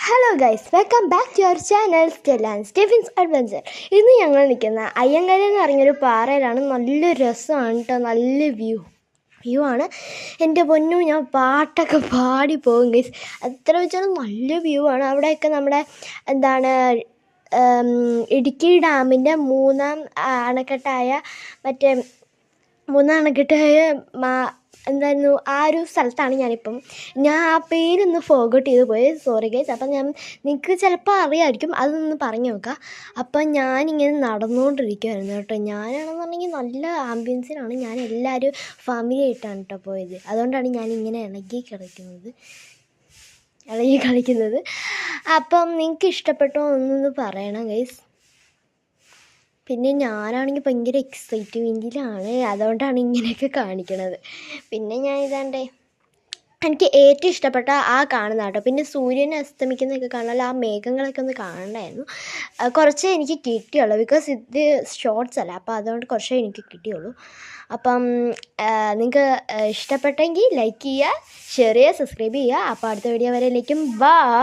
Hello guys, welcome back to our channel Stella and Stephin's adventure. ഇന്ന് ഞങ്ങൾ നിൽക്കുന്ന അയ്യങ്കര എന്ന് പറഞ്ഞൊരു പാറയിലാണ്. നല്ല രസമാണ് കേട്ടോ, നല്ല വ്യൂ ആണ്. എൻ്റെ പൊന്നു, ഞാൻ പാട്ടൊക്കെ പാടി പോകും ഗൈസ്. അത്ര വെച്ചാൽ നല്ല വ്യൂ ആണ്. അവിടെയൊക്കെ നമ്മുടെ ഇടുക്കി ഡാമിൻ്റെ അണക്കെട്ടായ മറ്റേ മൂന്നാം അണക്കെട്ടായ എന്തായിരുന്നു ആ ഒരു സ്ഥലത്താണ് ഞാൻ ആ പേരൊന്ന് ഫോർഗോട്ട് ചെയ്ത് പോയി, സോറി ഗൈസ്. അപ്പം നിങ്ങൾക്ക് ചിലപ്പോൾ അറിയാമായിരിക്കും, അതൊന്ന് പറഞ്ഞു നോക്കുക. അപ്പം ഞാനിങ്ങനെ നടന്നുകൊണ്ടിരിക്കുമായിരുന്നു കേട്ടോ. ഞാനാണെന്നുണ്ടെങ്കിൽ നല്ല ആംബിയൻസിലാണ്. ഞാൻ എല്ലാവരും ഫാമിലി ആയിട്ടാണ് കേട്ടോ പോയത്. അതുകൊണ്ടാണ് ഞാനിങ്ങനെ ഇളകി കളിക്കുന്നത്. അപ്പം നിങ്ങൾക്ക് ഇഷ്ടപ്പെട്ടോ എന്നൊന്ന് പറയണം ഗൈസ്. പിന്നെ ഞാനാണെങ്കിൽ ഭയങ്കര എക്സൈറ്റ്മെൻറ്റിലാണ്, അതുകൊണ്ടാണ് ഇങ്ങനെയൊക്കെ കാണിക്കണത്. പിന്നെ എനിക്ക് ഏറ്റവും ഇഷ്ടപ്പെട്ട ആ കാണുന്ന കേട്ടോ. പിന്നെ സൂര്യനെ അസ്തമിക്കുന്നതൊക്കെ കാണാൻ ആ മേഘങ്ങളൊക്കെ ഒന്ന് കാണണ്ടായിരുന്നു. കുറച്ചേ എനിക്ക് കിട്ടിയുള്ളൂ, ബിക്കോസ് ഇത് ഷോർട്സ് അല്ല, അപ്പോൾ അതുകൊണ്ട് കുറച്ചേ എനിക്ക് കിട്ടിയുള്ളൂ. അപ്പം നിങ്ങൾക്ക് ഇഷ്ടപ്പെട്ടെങ്കിൽ ലൈക്ക് ചെയ്യുക, ഷെയർ ചെയ്യുക, സബ്സ്ക്രൈബ് ചെയ്യുക. അപ്പോൾ അടുത്ത വീഡിയോ വരേക്കും ബൈ.